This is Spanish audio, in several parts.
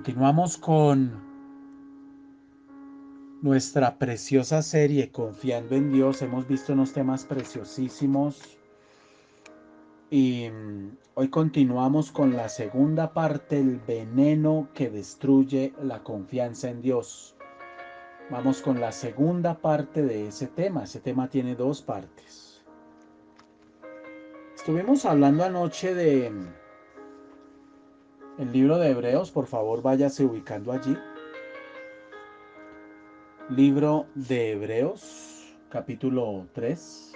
Continuamos con nuestra preciosa serie Confiando en Dios. Hemos visto unos temas preciosísimos y hoy continuamos con la segunda parte, el veneno que destruye la confianza en Dios. Vamos con la segunda parte de ese tema. Ese tema tiene dos partes. Estuvimos hablando anoche de el libro de Hebreos. Por favor, váyase ubicando allí. Libro de Hebreos, capítulo 3.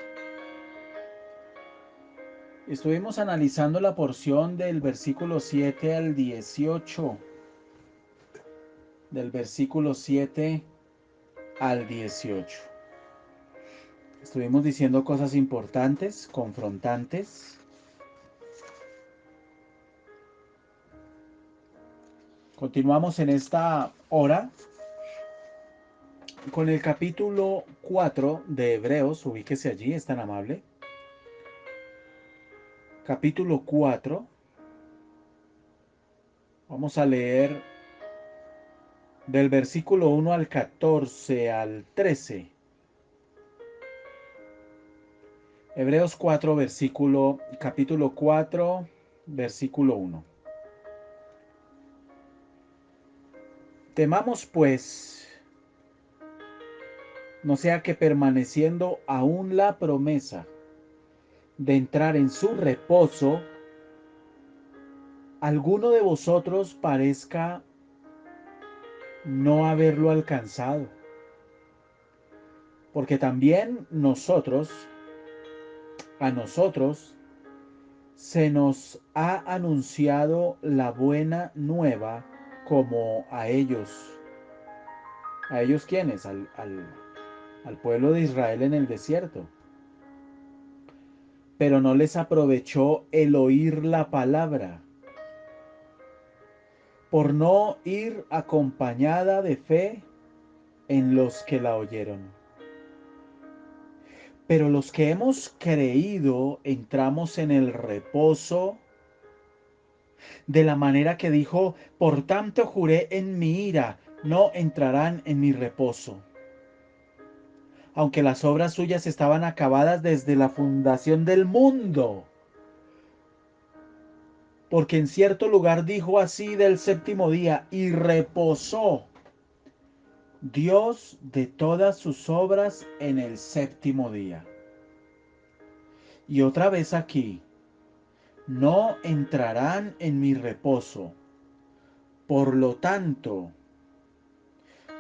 Estuvimos analizando la porción del versículo 7 al 18. Del versículo 7 al 18. Estuvimos diciendo cosas importantes, confrontantes. Continuamos en esta hora con el capítulo 4 de Hebreos. Ubíquese allí, es tan amable. Capítulo 4. Vamos a leer del versículo 1 al 14 al 13. Hebreos 4, capítulo 4, versículo 1. Temamos pues, no sea que permaneciendo aún la promesa de entrar en su reposo, alguno de vosotros parezca no haberlo alcanzado. Porque también a nosotros, se nos ha anunciado la buena nueva como a ellos. ¿A ellos quiénes? Al pueblo de Israel en el desierto. Pero no les aprovechó el oír la palabra, por no ir acompañada de fe en los que la oyeron. Pero los que hemos creído entramos en el reposo, de la manera que dijo: por tanto juré en mi ira, no entrarán en mi reposo. Aunque las obras suyas estaban acabadas desde la fundación del mundo. Porque en cierto lugar dijo así del séptimo día: y reposó Dios de todas sus obras en el séptimo día. Y otra vez aquí: no entrarán en mi reposo. Por lo tanto,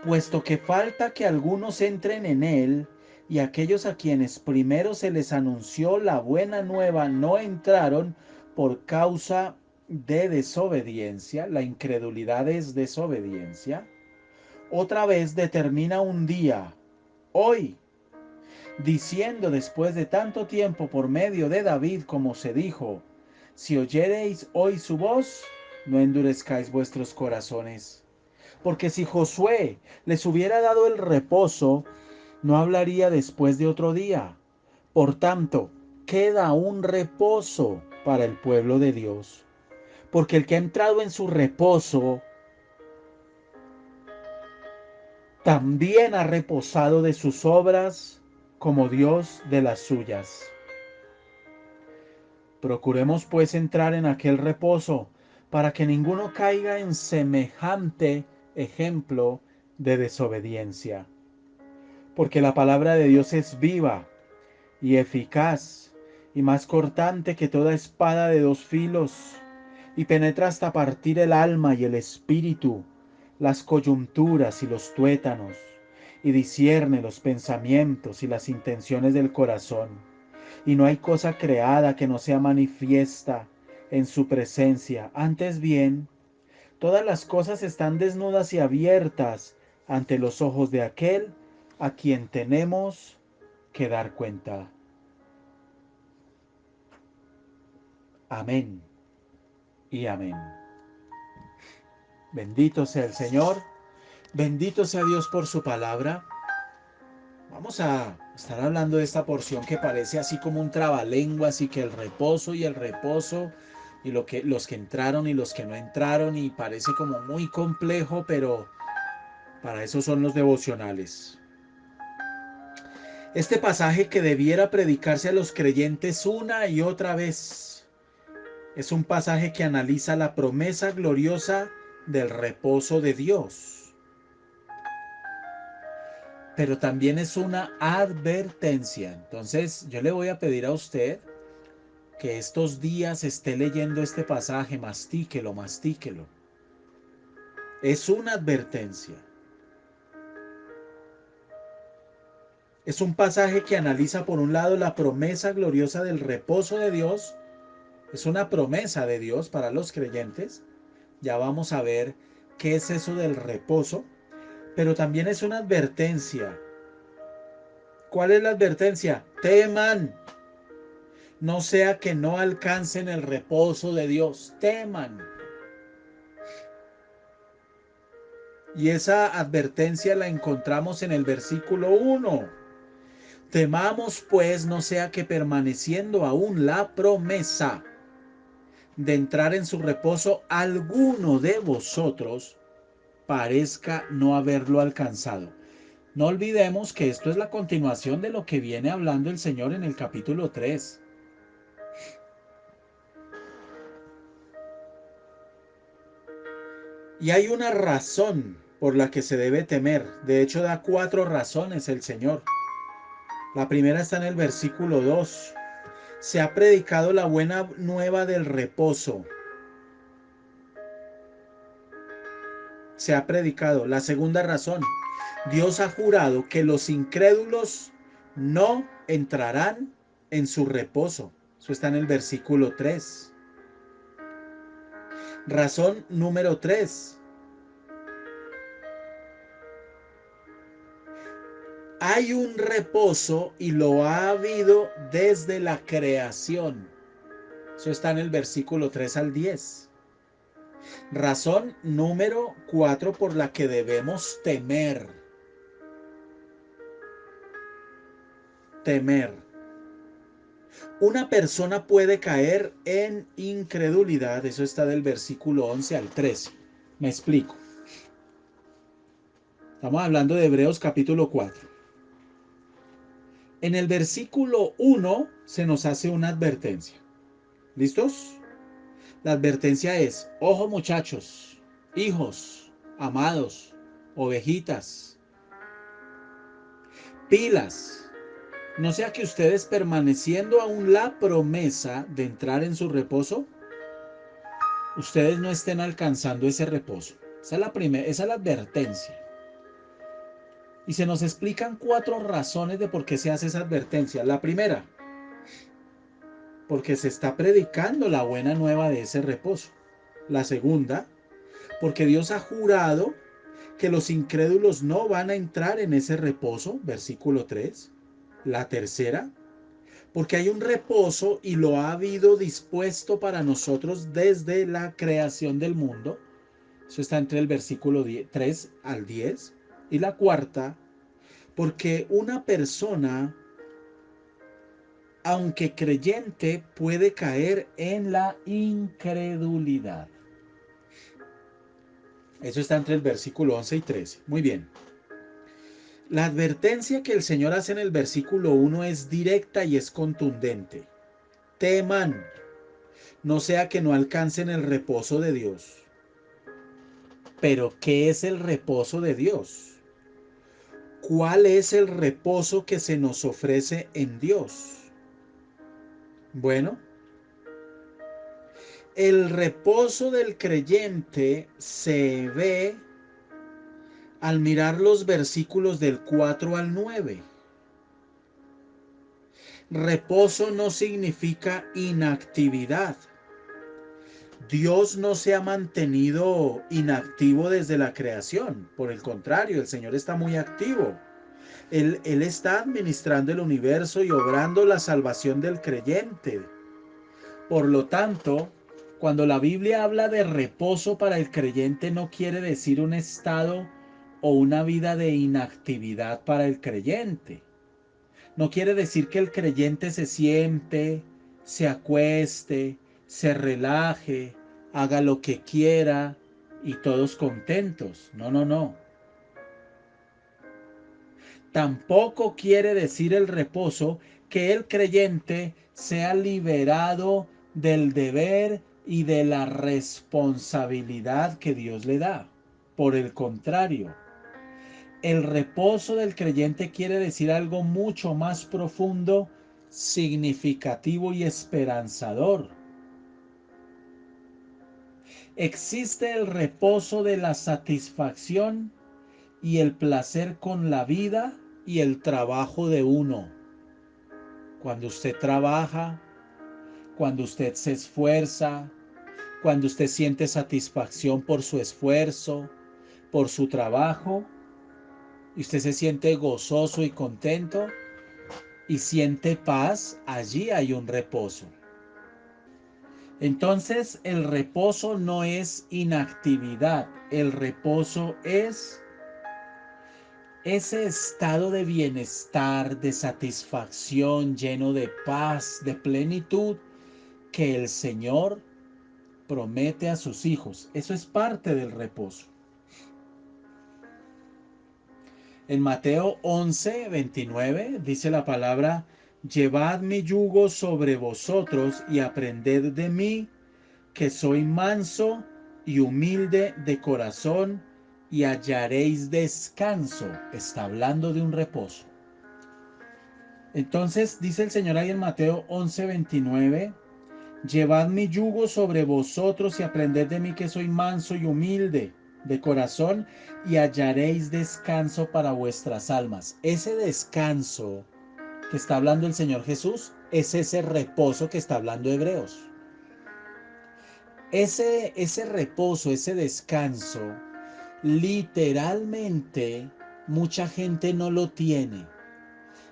puesto que falta que algunos entren en él, y aquellos a quienes primero se les anunció la buena nueva no entraron por causa de desobediencia, la incredulidad es desobediencia, otra vez determina un día, hoy, diciendo después de tanto tiempo por medio de David, como se dijo: si oyereis hoy su voz, no endurezcáis vuestros corazones. Porque si Josué les hubiera dado el reposo, no hablaría después de otro día. Por tanto, queda un reposo para el pueblo de Dios. Porque el que ha entrado en su reposo, también ha reposado de sus obras, como Dios de las suyas. Procuremos pues entrar en aquel reposo, para que ninguno caiga en semejante ejemplo de desobediencia. Porque la palabra de Dios es viva y eficaz, y más cortante que toda espada de dos filos, y penetra hasta partir el alma y el espíritu, las coyunturas y los tuétanos, y discierne los pensamientos y las intenciones del corazón. Y no hay cosa creada que no sea manifiesta en su presencia. Antes bien, todas las cosas están desnudas y abiertas ante los ojos de aquel a quien tenemos que dar cuenta. Amén y amén. Bendito sea el Señor, bendito sea Dios por su palabra. Vamos a estar hablando de esta porción que parece así como un trabalengua, así que el reposo y el reposo. y los que entraron y los que no entraron, y parece como muy complejo, pero para eso son los devocionales. Este pasaje que debiera predicarse a los creyentes una y otra vez es un pasaje que analiza la promesa gloriosa del reposo de Dios, pero también es una advertencia. Entonces yo le voy a pedir a usted que estos días esté leyendo este pasaje, mastíquelo, mastíquelo. Es una advertencia. Es un pasaje que analiza por un lado la promesa gloriosa del reposo de Dios. Es una promesa de Dios para los creyentes. Ya vamos a ver qué es eso del reposo. Pero también es una advertencia. ¿Cuál es la advertencia? Teman. No sea que no alcancen el reposo de Dios. Teman. Y esa advertencia la encontramos en el versículo 1. Temamos pues no sea que permaneciendo aún la promesa de entrar en su reposo, alguno de vosotros parezca no haberlo alcanzado. No olvidemos que esto es la continuación de lo que viene hablando el Señor en el capítulo 3. Y hay una razón por la que se debe temer. De hecho, da 4 razones el Señor. La primera está en el versículo 2. Se ha predicado la buena nueva del reposo. Se ha predicado. La segunda razón. Dios ha jurado que los incrédulos no entrarán en su reposo. Eso está en el versículo 3. Razón número 3. Hay un reposo y lo ha habido desde la creación. Eso está en el versículo 3 al 10. Razón número 4 por la que debemos temer. Temer. Una persona puede caer en incredulidad. Eso está del versículo 11 al 13. Me explico. Estamos hablando de Hebreos capítulo 4. En el versículo 1 se nos hace una advertencia. ¿Listos? La advertencia es, ojo muchachos, hijos, amados, ovejitas, pilas. No sea que ustedes permaneciendo aún la promesa de entrar en su reposo, ustedes no estén alcanzando ese reposo. Esa es la primera, esa es la advertencia. Y se nos explican 4 razones de por qué se hace esa advertencia. La primera, porque se está predicando la buena nueva de ese reposo. La segunda, porque Dios ha jurado que los incrédulos no van a entrar en ese reposo, versículo 3. La tercera, porque hay un reposo y lo ha habido dispuesto para nosotros desde la creación del mundo. Eso está entre el versículo 3 al 10. Y la cuarta, porque una persona, aunque creyente, puede caer en la incredulidad. Eso está entre el versículo 11 y 13. Muy bien. La advertencia que el Señor hace en el versículo 1 es directa y es contundente. Teman, no sea que no alcancen el reposo de Dios. Pero, ¿qué es el reposo de Dios? ¿Cuál es el reposo que se nos ofrece en Dios? Bueno, el reposo del creyente se ve al mirar los versículos del 4 al 9. Reposo no significa inactividad. Dios no se ha mantenido inactivo desde la creación. Por el contrario, el Señor está muy activo. Él está administrando el universo y obrando la salvación del creyente. Por lo tanto, cuando la Biblia habla de reposo para el creyente, no quiere decir un estado o una vida de inactividad para el creyente. No quiere decir que el creyente se siente, se acueste se relaje, haga lo que quiera y todos contentos. No, no, no. Tampoco quiere decir el reposo que el creyente sea liberado del deber y de la responsabilidad que Dios le da. Por el contrario, el reposo del creyente quiere decir algo mucho más profundo, significativo y esperanzador. Existe el reposo de la satisfacción y el placer con la vida y el trabajo de uno. Cuando usted trabaja, cuando usted se esfuerza, cuando usted siente satisfacción por su esfuerzo, por su trabajo, y usted se siente gozoso y contento y siente paz, allí hay un reposo. Entonces el reposo no es inactividad, el reposo es ese estado de bienestar, de satisfacción, lleno de paz, de plenitud que el Señor promete a sus hijos. Eso es parte del reposo. En Mateo 11:29 dice la palabra: llevad mi yugo sobre vosotros y aprended de mí, que soy manso y humilde de corazón, y hallaréis descanso. Está hablando de un reposo. Entonces dice el Señor ahí en Mateo 11:29: llevad mi yugo sobre vosotros y aprended de mí, que soy manso y humilde de corazón, y hallaréis descanso para vuestras almas. Ese descanso que está hablando el Señor Jesús es ese reposo que está hablando Hebreos. Ese reposo, ese descanso, literalmente mucha gente no lo tiene.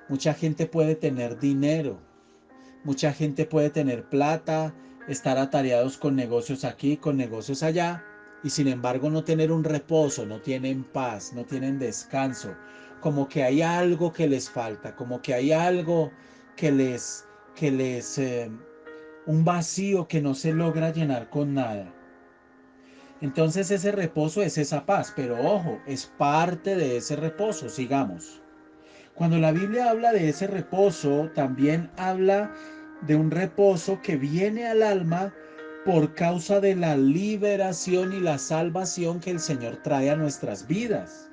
Mucha gente puede tener dinero, mucha gente puede tener plata, estar atareados con negocios aquí, con negocios allá, y sin embargo no tener un reposo, no tienen paz, no tienen descanso, como que hay algo que les falta, como que hay algo que les, un vacío que no se logra llenar con nada. Entonces ese reposo es esa paz, pero ojo, es parte de ese reposo, sigamos. Cuando la Biblia habla de ese reposo, también habla de un reposo que viene al alma por causa de la liberación y la salvación que el Señor trae a nuestras vidas.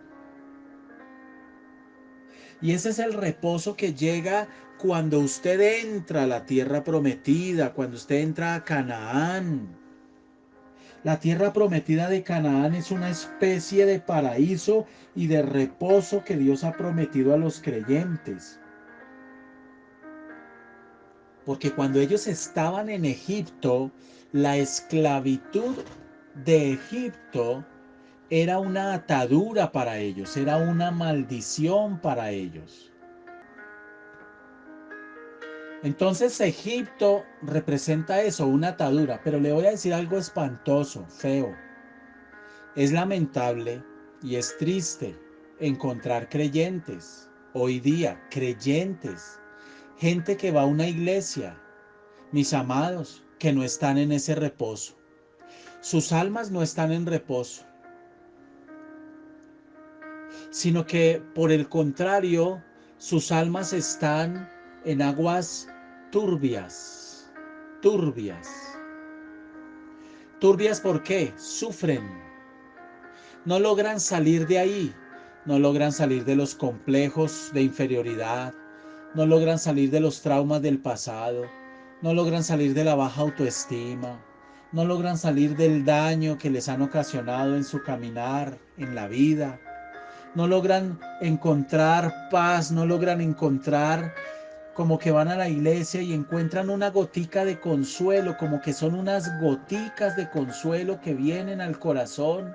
Y ese es el reposo que llega cuando usted entra a la tierra prometida, cuando usted entra a Canaán. La tierra prometida de Canaán es una especie de paraíso y de reposo que Dios ha prometido a los creyentes. Porque cuando ellos estaban en Egipto, la esclavitud de Egipto era una atadura para ellos, era una maldición para ellos. Entonces Egipto representa eso, una atadura, pero le voy a decir algo espantoso, feo. Es lamentable y es triste encontrar creyentes, hoy día, creyentes, gente que va a una iglesia, mis amados, que no están en ese reposo. Sus almas no están en reposo, sino que por el contrario, sus almas están en aguas turbias. Turbias. Turbias, ¿por qué? Sufren. No logran salir de ahí. No logran salir de los complejos de inferioridad. No logran salir de los traumas del pasado. No logran salir de la baja autoestima. No logran salir del daño que les han ocasionado en su caminar, en la vida. No logran encontrar paz, no logran encontrar, como que van a la iglesia y encuentran una gotica de consuelo, como que son unas goticas de consuelo que vienen al corazón.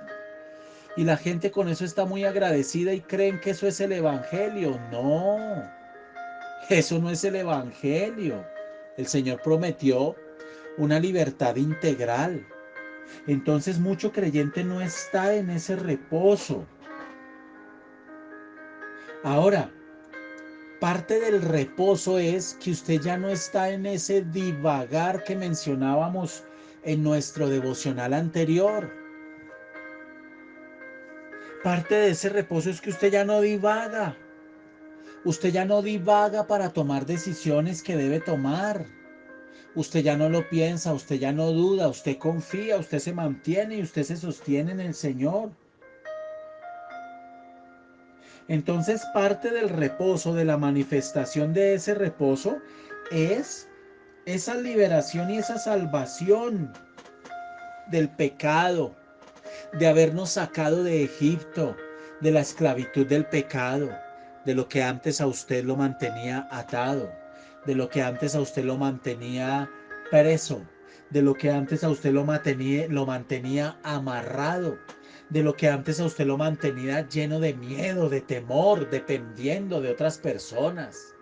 Y la gente con eso está muy agradecida y creen que eso es el evangelio. No, eso no es el evangelio. El Señor prometió una libertad integral. Entonces mucho creyente no está en ese reposo. Ahora, Parte del reposo es que usted ya no está en ese divagar que mencionábamos en nuestro devocional anterior. Parte de ese reposo es que usted ya no divaga. Usted ya no divaga para tomar decisiones que debe tomar. Usted ya no lo piensa, usted ya no duda, usted confía, usted se mantiene y usted se sostiene en el Señor. Entonces, parte del reposo, de la manifestación de ese reposo, es esa liberación y esa salvación del pecado, de habernos sacado de Egipto, de la esclavitud del pecado, de lo que antes a usted lo mantenía atado, de lo que antes a usted lo mantenía preso, de lo que antes a usted lo mantenía amarrado, de lo que antes a usted lo mantenía lleno de miedo, de temor, dependiendo de otras personas,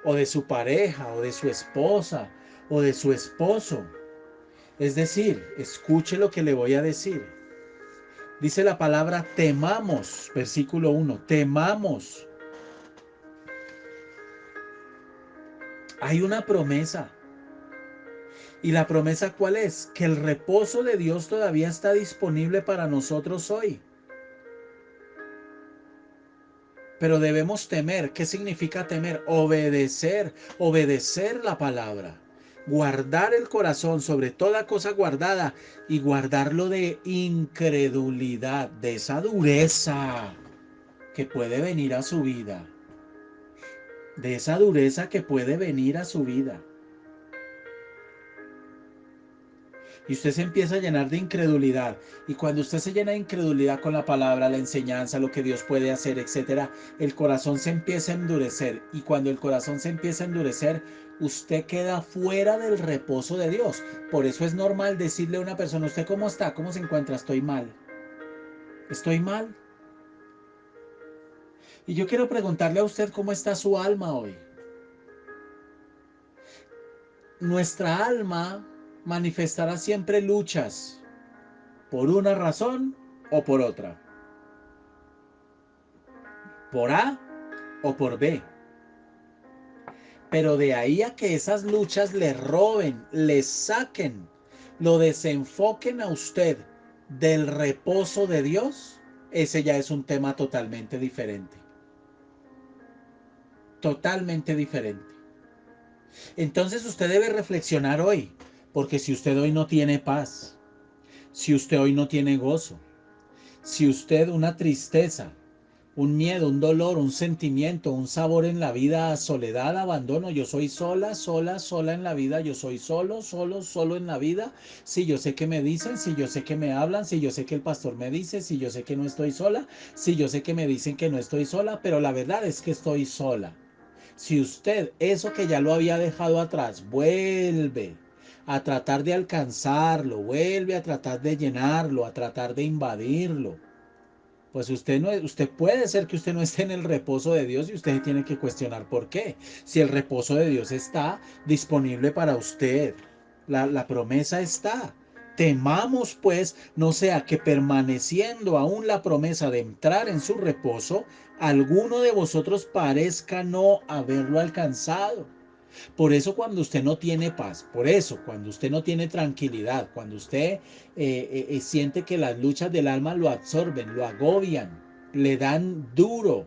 o de su pareja, o de su esposa, o de su esposo. Es decir, escuche lo que le voy a decir. Dice la palabra temamos, versículo 1, temamos. Hay una promesa. ¿Y la promesa cuál es? Que el reposo de Dios todavía está disponible para nosotros hoy. Pero debemos temer. ¿Qué significa temer? Obedecer, obedecer la palabra. Guardar el corazón sobre toda cosa guardada y guardarlo de incredulidad, de esa dureza que puede venir a su vida. De esa dureza que puede venir a su vida. Y usted se empieza a llenar de incredulidad. Y cuando usted se llena de incredulidad con la palabra, la enseñanza, lo que Dios puede hacer, etcétera, el corazón se empieza a endurecer. Y cuando el corazón se empieza a endurecer, usted queda fuera del reposo de Dios. Por eso es normal decirle a una persona: ¿usted cómo está? ¿Cómo se encuentra? Estoy mal. Estoy mal. Y yo quiero preguntarle a usted cómo está su alma hoy. Nuestra alma manifestará siempre luchas, por una razón o por otra, por A o por B. Pero de ahí a que esas luchas le roben, le saquen, lo desenfoquen a usted del reposo de Dios, ese ya es un tema totalmente diferente. Totalmente diferente. Entonces usted debe reflexionar hoy, porque si usted hoy no tiene paz, si usted hoy no tiene gozo, si usted una tristeza, un miedo, un dolor, un sentimiento, un sabor en la vida, soledad, abandono, yo soy sola, sola, sola en la vida, yo soy solo, solo, solo en la vida, si yo sé que me dicen, si yo sé que me hablan, si yo sé que el pastor me dice, si yo sé que no estoy sola, si yo sé que me dicen que no estoy sola, pero la verdad es que estoy sola. Si usted eso que ya lo había dejado atrás vuelve a tratar de alcanzarlo, vuelve a tratar de llenarlo, a tratar de invadirlo, pues usted no, usted puede ser que usted no esté en el reposo de Dios y usted tiene que cuestionar por qué. Si el reposo de Dios está disponible para usted, la promesa está. Temamos pues, no sea que permaneciendo aún la promesa de entrar en su reposo, alguno de vosotros parezca no haberlo alcanzado. Por eso cuando usted no tiene paz, por eso cuando usted no tiene tranquilidad, cuando usted siente que las luchas del alma lo absorben, lo agobian, le dan duro,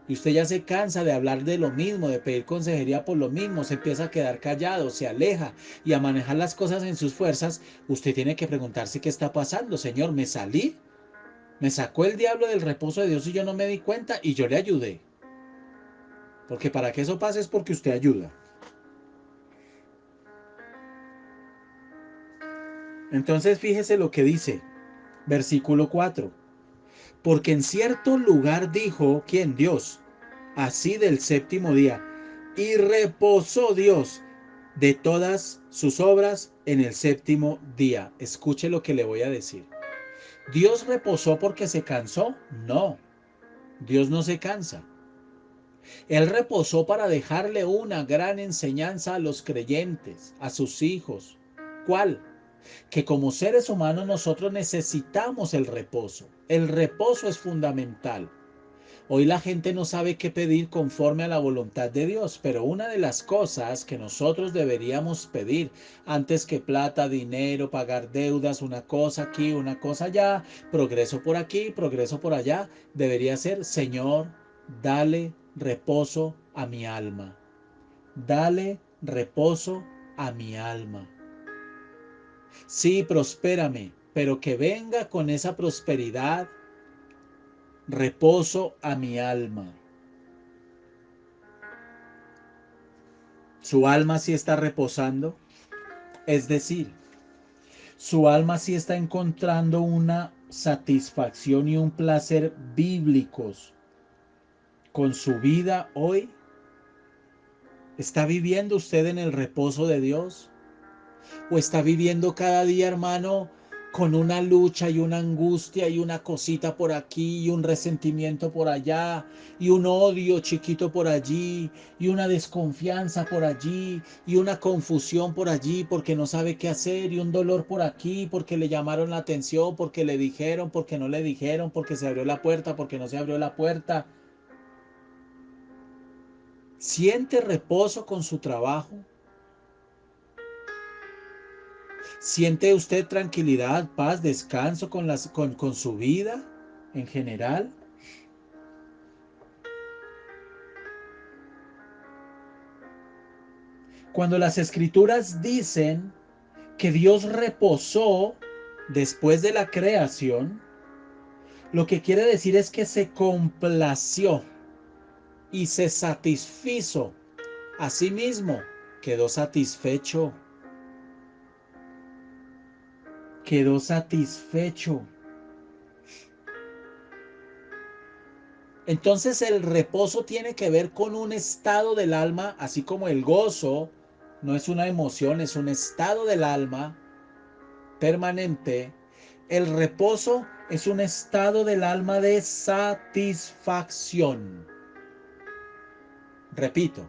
y usted ya se cansa de hablar de lo mismo, de pedir consejería por lo mismo, se empieza a quedar callado, se aleja y a manejar las cosas en sus fuerzas, usted tiene que preguntarse qué está pasando. Señor, me salí, me sacó el diablo del reposo de Dios y yo no me di cuenta y yo le ayudé. Porque para que eso pase es porque usted ayuda. Entonces fíjese lo que dice, versículo 4. Porque en cierto lugar dijo, ¿quién? Dios, así del séptimo día, y reposó Dios de todas sus obras en el séptimo día. Escuche lo que le voy a decir. ¿Dios reposó porque se cansó? No, Dios no se cansa. Él reposó para dejarle una gran enseñanza a los creyentes, a sus hijos. ¿Cuál? Que como seres humanos nosotros necesitamos el reposo. El reposo es fundamental. Hoy la gente no sabe qué pedir conforme a la voluntad de Dios, pero una de las cosas que nosotros deberíamos pedir antes que plata, dinero, pagar deudas, una cosa aquí, una cosa allá, progreso por aquí, progreso por allá, debería ser: Señor, dale reposo a mi alma. Dale reposo a mi alma. Sí, prospérame, pero que venga con esa prosperidad reposo a mi alma. Su alma sí está reposando, es decir, su alma sí está encontrando una satisfacción y un placer bíblicos con su vida hoy. ¿Está viviendo usted en el reposo de Dios? ¿O está viviendo cada día, hermano, con una lucha y una angustia y una cosita por aquí y un resentimiento por allá y un odio chiquito por allí y una desconfianza por allí y una confusión por allí porque no sabe qué hacer y un dolor por aquí porque le llamaron la atención, porque le dijeron, porque no le dijeron, porque se abrió la puerta, porque no se abrió la puerta? ¿Siente reposo con su trabajo? ¿Siente usted tranquilidad, paz, descanso con su vida en general? Cuando las escrituras dicen que Dios reposó después de la creación, lo que quiere decir es que se complació y se satisfizo a sí mismo. Quedó satisfecho. Quedó satisfecho. Entonces el reposo tiene que ver con un estado del alma, así como el gozo no es una emoción, es un estado del alma permanente. El reposo es un estado del alma de satisfacción. Repito,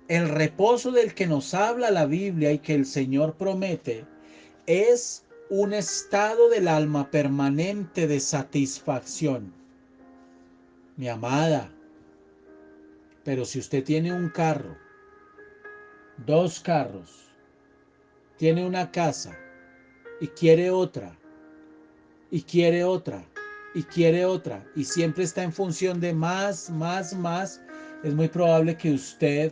el reposo del que nos habla la Biblia y que el Señor promete es un estado del alma permanente de satisfacción. Mi amada, pero si usted tiene un carro, dos carros, tiene una casa y quiere otra, y quiere otra, y quiere otra, y siempre está en función de más, más, más, es muy probable que usted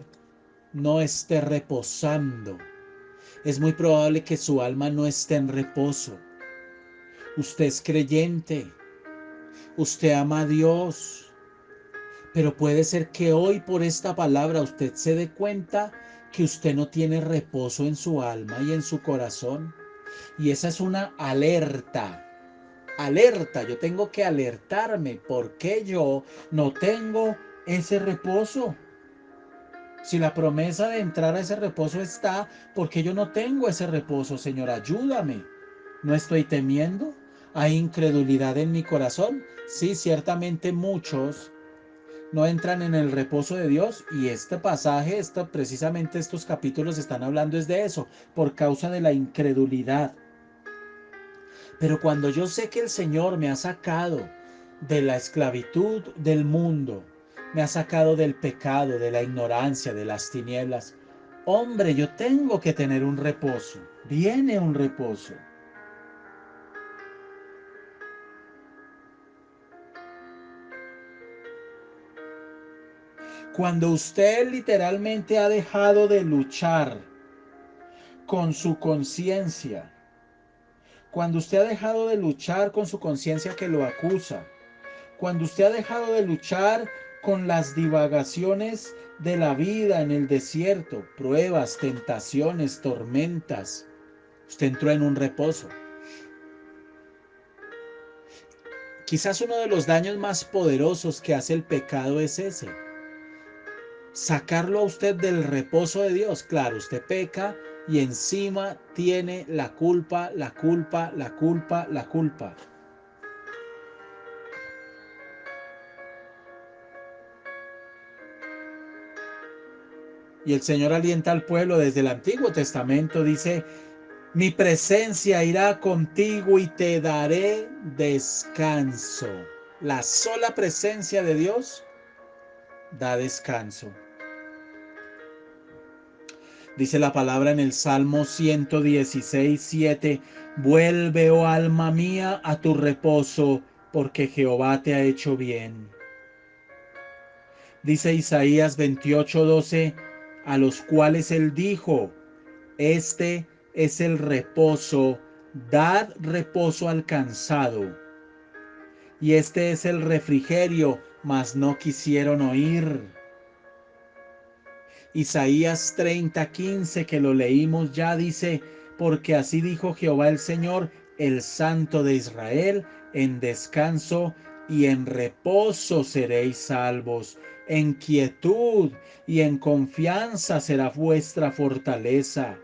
no esté reposando. Es muy probable que su alma no esté en reposo. Usted es creyente, usted ama a Dios, pero puede ser que hoy por esta palabra usted se dé cuenta que usted no tiene reposo en su alma y en su corazón. Y esa es una alerta. Alerta, yo tengo que alertarme porque yo no tengo ese reposo. Si la promesa de entrar a ese reposo está, porque yo no tengo ese reposo, Señor, ayúdame. ¿No estoy temiendo? ¿Hay incredulidad en mi corazón? Sí, ciertamente muchos no entran en el reposo de Dios, y este pasaje, precisamente estos capítulos están hablando es de eso, por causa de la incredulidad. Pero cuando yo sé que el Señor me ha sacado de la esclavitud del mundo, me ha sacado del pecado, de la ignorancia, de las tinieblas, hombre, yo tengo que tener un reposo. Viene un reposo. Cuando usted literalmente ha dejado de luchar con su conciencia, cuando usted ha dejado de luchar con su conciencia que lo acusa, cuando usted ha dejado de luchar con las divagaciones de la vida en el desierto, pruebas, tentaciones, tormentas, usted entró en un reposo. Quizás uno de los daños más poderosos que hace el pecado es ese: sacarlo a usted del reposo de Dios. Claro, usted peca y encima tiene la culpa, la culpa, la culpa, la culpa. Y el Señor alienta al pueblo desde el Antiguo Testamento, dice: mi presencia irá contigo y te daré descanso. La sola presencia de Dios da descanso. Dice la palabra en el Salmo 116:7, vuelve, oh alma mía, a tu reposo, porque Jehová te ha hecho bien. Dice Isaías 28:12, a los cuales él dijo, este es el reposo, dad reposo al cansado. Y este es el refrigerio, mas no quisieron oír. Isaías 30:15, que lo leímos ya, dice, porque así dijo Jehová el Señor, el Santo de Israel, en descanso y en reposo seréis salvos, en quietud y en confianza será vuestra fortaleza.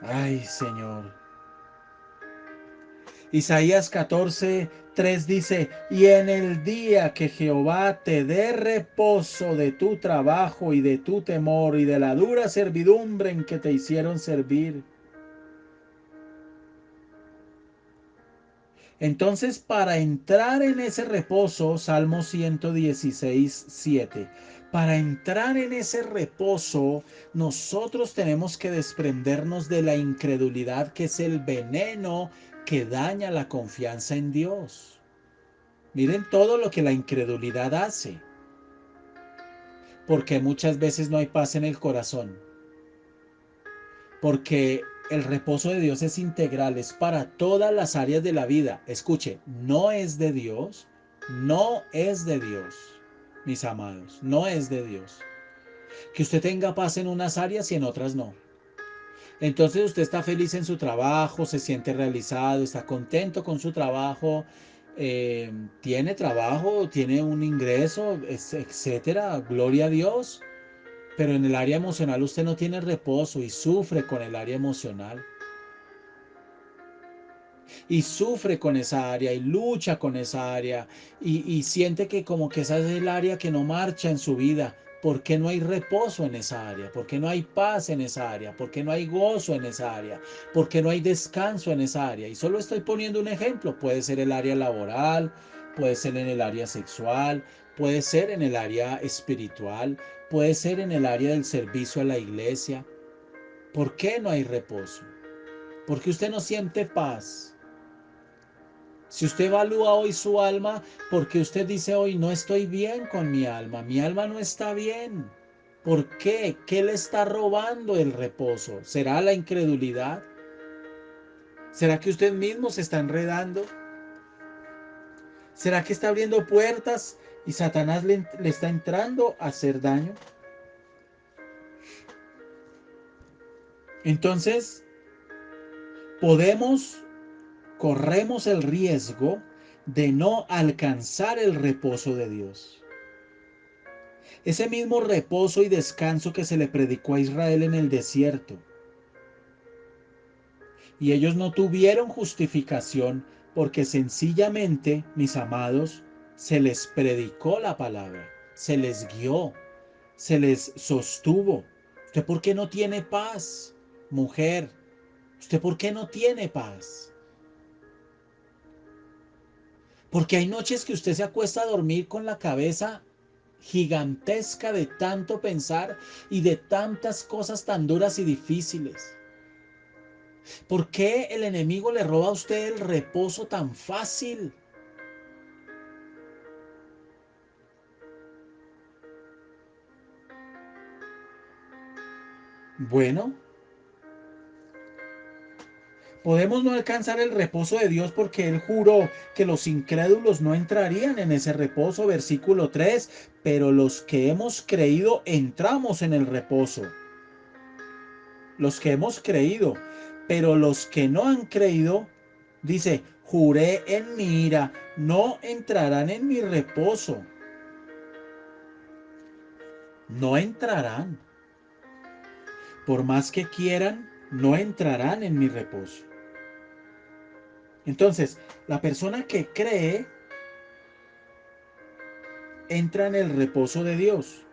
Ay, Señor. Isaías 14:3 dice, y en el día que Jehová te dé reposo de tu trabajo y de tu temor y de la dura servidumbre en que te hicieron servir. Entonces, para entrar en ese reposo, Salmo 116:7, para entrar en ese reposo, nosotros tenemos que desprendernos de la incredulidad, que es el veneno que daña la confianza en Dios. Miren todo lo que la incredulidad hace, porque muchas veces no hay paz en el corazón, porque el reposo de Dios es integral, es para todas las áreas de la vida. Escuche, no es de Dios, no es de Dios, mis amados, no es de Dios. Que usted tenga paz en unas áreas y en otras no. Entonces usted está feliz en su trabajo, se siente realizado, está contento con su trabajo, tiene trabajo, tiene un ingreso, etcétera, gloria a Dios. Pero en el área emocional usted no tiene reposo y sufre con el área emocional. Y sufre con esa área y lucha con esa área y siente que como que esa es el área que no marcha en su vida. ¿Por qué no hay reposo en esa área? ¿Por qué no hay paz en esa área? ¿Por qué no hay gozo en esa área? ¿Por qué no hay descanso en esa área? Y solo estoy poniendo un ejemplo. Puede ser el área laboral, puede ser en el área sexual, puede ser en el área espiritual, puede ser en el área del servicio a la iglesia. ¿Por qué no hay reposo? ¿Por qué usted no siente paz? Si usted evalúa hoy su alma, porque usted dice hoy no estoy bien con mi alma no está bien. ¿Por qué? ¿Qué le está robando el reposo? ¿Será la incredulidad? ¿Será que usted mismo se está enredando? ¿Será que está abriendo puertas y Satanás le está entrando a hacer daño? Entonces, podemos, corremos el riesgo de no alcanzar el reposo de Dios. Ese mismo reposo y descanso que se le predicó a Israel en el desierto. Y ellos no tuvieron justificación porque sencillamente, mis amados, se les predicó la palabra, se les guió, se les sostuvo. ¿Usted por qué no tiene paz, mujer? ¿Usted por qué no tiene paz? Porque hay noches que usted se acuesta a dormir con la cabeza gigantesca de tanto pensar y de tantas cosas tan duras y difíciles. ¿Por qué el enemigo le roba a usted el reposo tan fácil? Bueno, podemos no alcanzar el reposo de Dios porque Él juró que los incrédulos no entrarían en ese reposo, versículo 3, pero los que hemos creído entramos en el reposo. Los que hemos creído, pero los que no han creído, dice, juré en mi ira, no entrarán en mi reposo. No entrarán. Por más que quieran, no entrarán en mi reposo. Entonces, la persona que cree entra en el reposo de Dios.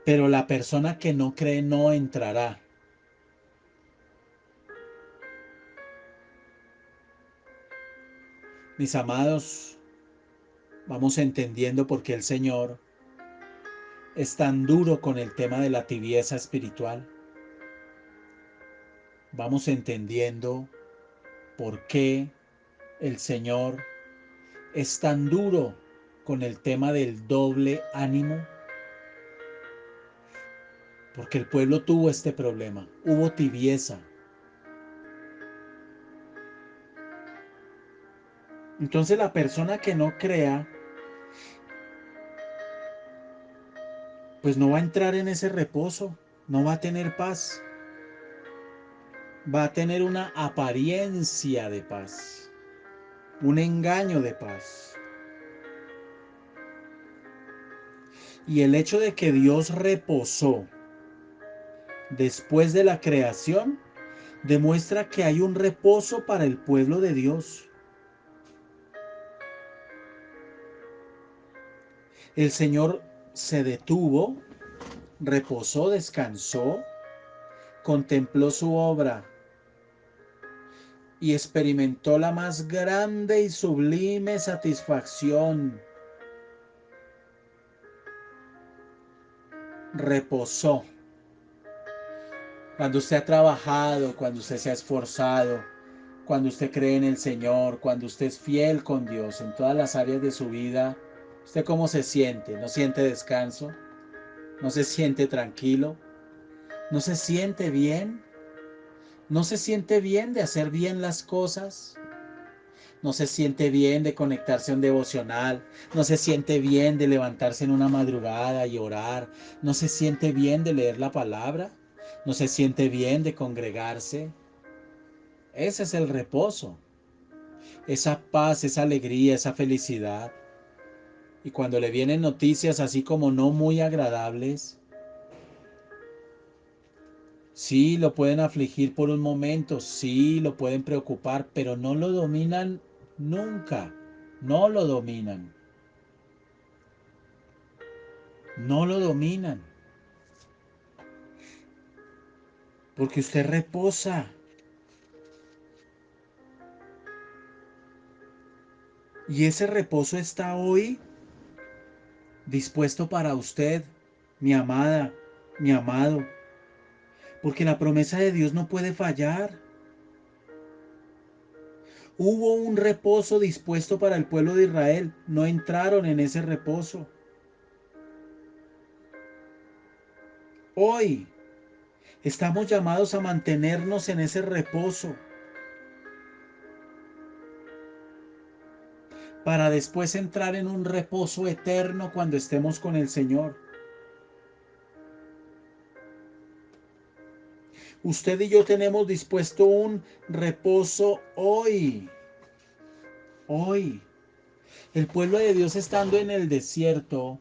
pero la persona que no cree no entrará. Mis amados, vamos entendiendo por qué el Señor es tan duro con el tema de la tibieza espiritual. Vamos entendiendo por qué el Señor es tan duro con el tema del doble ánimo. Porque el pueblo tuvo este problema, hubo tibieza. Entonces la persona que no crea, pues no va a entrar en ese reposo, no va a tener paz, va a tener una apariencia de paz, un engaño de paz. Y el hecho de que Dios reposó después de la creación demuestra que hay un reposo para el pueblo de Dios. El Señor se detuvo, reposó, descansó, contempló su obra y experimentó la más grande y sublime satisfacción. Reposó. Cuando usted ha trabajado, cuando usted se ha esforzado, cuando usted cree en el Señor, cuando usted es fiel con Dios en todas las áreas de su vida, ¿usted cómo se siente? ¿No siente descanso? ¿No se siente tranquilo? ¿No se siente bien? ¿No se siente bien de hacer bien las cosas? ¿No se siente bien de conectarse a un devocional? ¿No se siente bien de levantarse en una madrugada y orar? ¿No se siente bien de leer la palabra? ¿No se siente bien de congregarse? Ese es el reposo, esa paz, esa alegría, esa felicidad. Y cuando le vienen noticias así como no muy agradables, sí lo pueden afligir por un momento, sí lo pueden preocupar, pero no lo dominan nunca, no lo dominan, no lo dominan. Porque usted reposa. Y ese reposo está hoy dispuesto para usted, mi amada, mi amado. Porque la promesa de Dios no puede fallar. Hubo un reposo dispuesto para el pueblo de Israel. No entraron en ese reposo. Hoy estamos llamados a mantenernos en ese reposo. Para después entrar en un reposo eterno cuando estemos con el Señor. Usted y yo tenemos dispuesto un reposo hoy. Hoy. El pueblo de Dios estando en el desierto,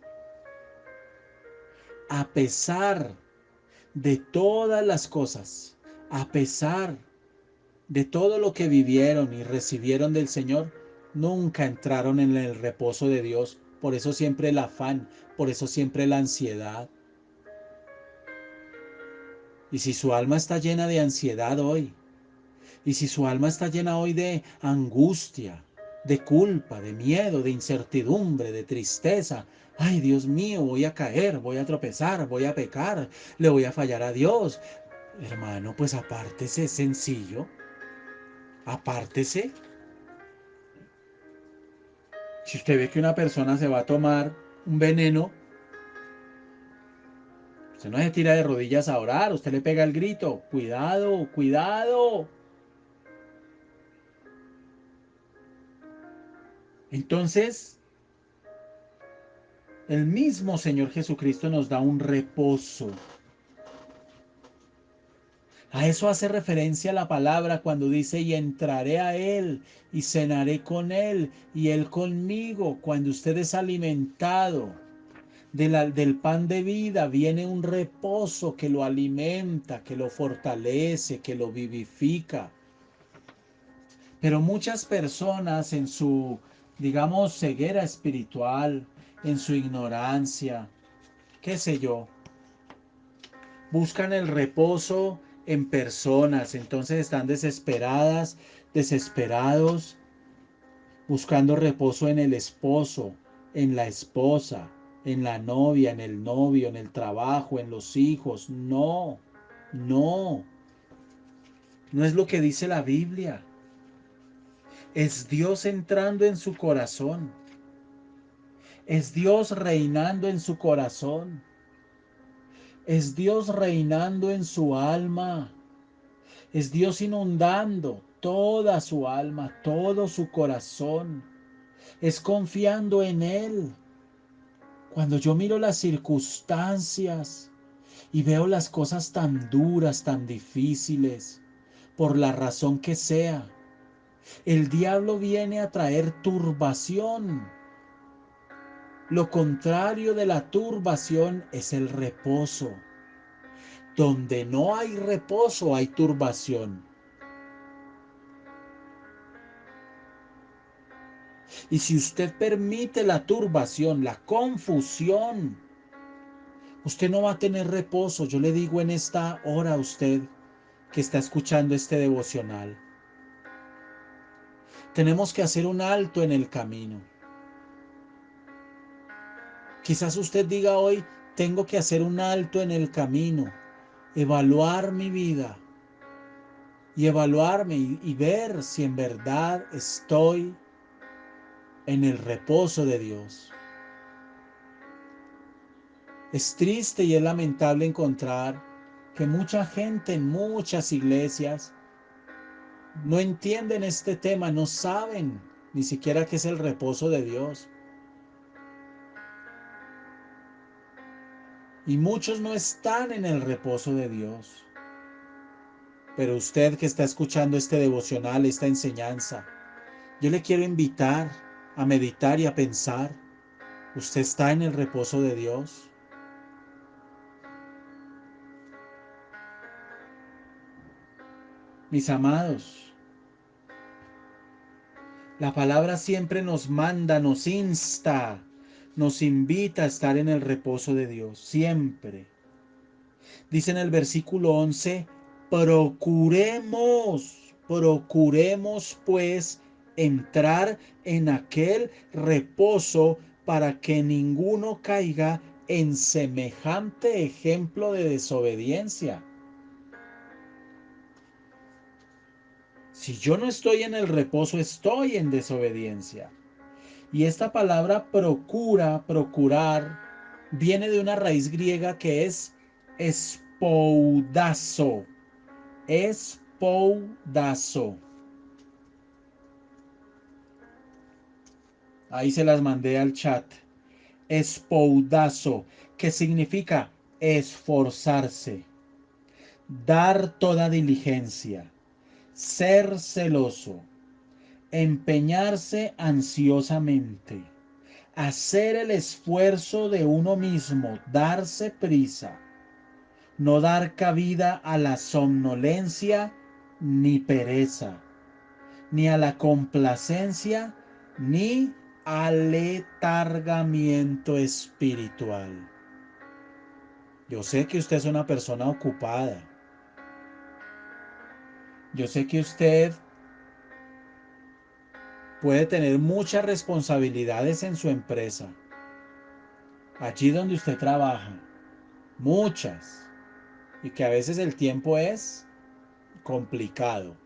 a pesar de todas las cosas, a pesar de todo lo que vivieron y recibieron del Señor, nunca entraron en el reposo de Dios. Por eso siempre el afán, por eso siempre la ansiedad. Y si su alma está llena de ansiedad hoy, y si su alma está llena hoy de angustia, de culpa, de miedo, de incertidumbre, de tristeza, ay Dios mío, voy a caer, voy a tropezar, voy a pecar, le voy a fallar a Dios. Hermano, pues apártese, es sencillo. Apártese. Si usted ve que una persona se va a tomar un veneno, usted no se tira de rodillas a orar, usted le pega el grito. Cuidado, cuidado. Entonces, el mismo Señor Jesucristo nos da un reposo. A eso hace referencia la palabra cuando dice, y entraré a Él, y cenaré con Él, y Él conmigo. Cuando usted es alimentado del pan de vida, viene un reposo que lo alimenta, que lo fortalece, que lo vivifica. Pero muchas personas en su, digamos, ceguera espiritual, en su ignorancia, qué sé yo, Buscan el reposo en personas, entonces están desesperadas, desesperados, buscando reposo en el esposo, en la esposa, en la novia, en el novio, en el trabajo, en los hijos. No, no, no es lo que dice la Biblia. Es Dios entrando en su corazón. Es Dios reinando en su corazón. Es Dios reinando en su alma. Es Dios inundando toda su alma, todo su corazón. Es confiando en Él. Cuando yo miro las circunstancias y veo las cosas tan duras, tan difíciles, por la razón que sea, el diablo viene a traer turbación. Lo contrario de la turbación es el reposo. Donde no hay reposo hay turbación. Y si usted permite la turbación, la confusión, usted no va a tener reposo. Yo le digo en esta hora a usted que está escuchando este devocional, tenemos que hacer un alto en el camino. Quizás usted diga hoy, tengo que hacer un alto en el camino, evaluar mi vida y evaluarme y ver si en verdad estoy en el reposo de Dios. Es triste y es lamentable encontrar que mucha gente en muchas iglesias no entienden este tema, no saben ni siquiera qué es el reposo de Dios. Y muchos no están en el reposo de Dios. Pero usted que está escuchando este devocional, esta enseñanza, yo le quiero invitar a meditar y a pensar. ¿Usted está en el reposo de Dios? Mis amados, la palabra siempre nos manda, nos insta, nos invita a estar en el reposo de Dios, siempre. Dice en el versículo 11, procuremos pues entrar en aquel reposo para que ninguno caiga en semejante ejemplo de desobediencia. Si yo no estoy en el reposo, estoy en desobediencia. Y esta palabra procura, procurar, viene de una raíz griega que es espoudazo. Espoudazo. Ahí se las mandé al chat. Espoudazo, que significa esforzarse, dar toda diligencia, ser celoso, empeñarse ansiosamente, hacer el esfuerzo de uno mismo, darse prisa, no dar cabida a la somnolencia ni pereza, ni a la complacencia, ni al letargamiento espiritual. Yo sé que usted es una persona ocupada. Yo sé que usted puede tener muchas responsabilidades en su empresa, allí donde usted trabaja, muchas, y que a veces el tiempo es complicado.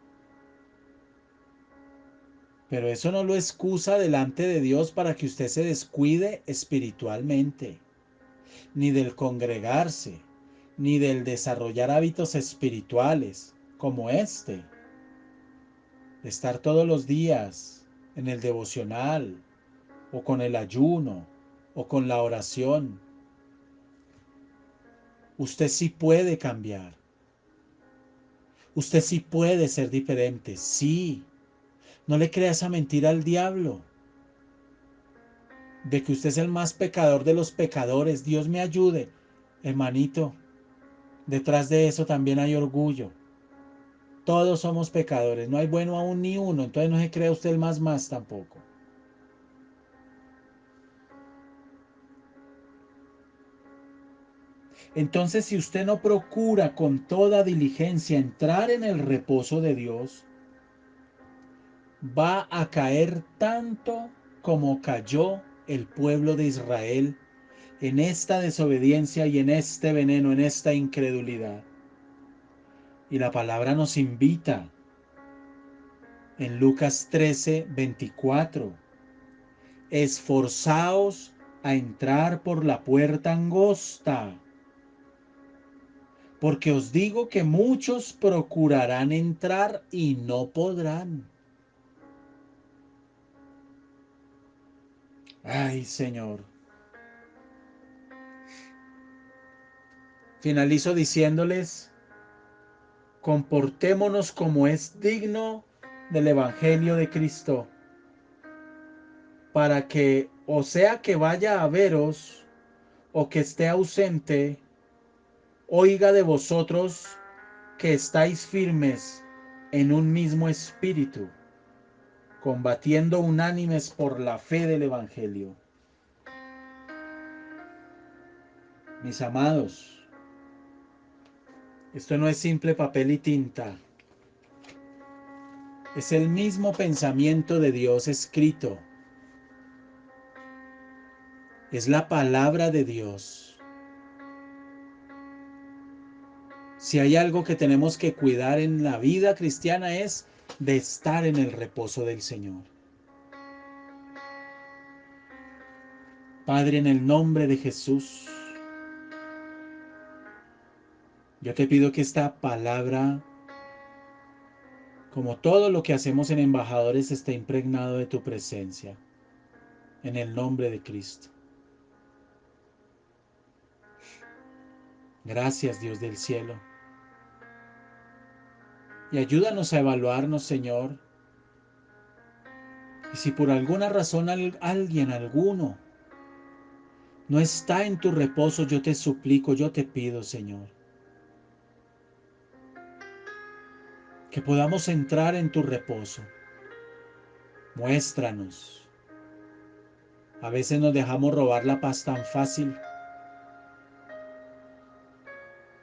Pero eso no lo excusa delante de Dios para que usted se descuide espiritualmente, ni del congregarse, ni del desarrollar hábitos espirituales como este, de estar todos los días en el devocional, o con el ayuno, o con la oración. Usted sí puede cambiar. Usted sí puede ser diferente. Sí. No le crea esa mentira al diablo de que usted es el más pecador de los pecadores. Dios me ayude. Hermanito, detrás de eso también hay orgullo. Todos somos pecadores. No hay bueno aún ni uno. Entonces no se crea usted el más tampoco. Entonces, si usted no procura con toda diligencia entrar en el reposo de Dios, va a caer tanto como cayó el pueblo de Israel en esta desobediencia y en este veneno, en esta incredulidad. Y la palabra nos invita en Lucas 13:24. Esforzaos a entrar por la puerta angosta, porque os digo que muchos procurarán entrar y no podrán. Ay, Señor. Finalizo diciéndoles, comportémonos como es digno del Evangelio de Cristo, para que, o sea que vaya a veros, o que esté ausente, oiga de vosotros que estáis firmes en un mismo espíritu, combatiendo unánimes por la fe del Evangelio. Mis amados, esto no es simple papel y tinta, es el mismo pensamiento de Dios escrito, es la palabra de Dios. Si hay algo que tenemos que cuidar en la vida cristiana es de estar en el reposo del Señor. Padre, en el nombre de Jesús, yo te pido que esta palabra, como todo lo que hacemos en Embajadores, esté impregnado de tu presencia, en el nombre de Cristo. Gracias, Dios del cielo. Y ayúdanos a evaluarnos, Señor. Y si por alguna razón alguno, no está en tu reposo, yo te suplico, yo te pido, Señor, que podamos entrar en tu reposo. Muéstranos. A veces nos dejamos robar la paz tan fácil.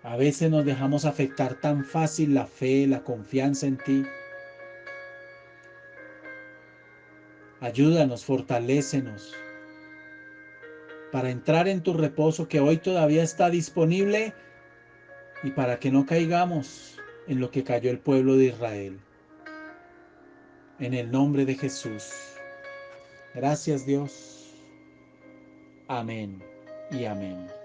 A veces nos dejamos afectar tan fácil la fe, la confianza en ti. Ayúdanos, fortalécenos para entrar en tu reposo que hoy todavía está disponible y para que no caigamos en lo que cayó el pueblo de Israel. En el nombre de Jesús. Gracias, Dios. Amén y amén.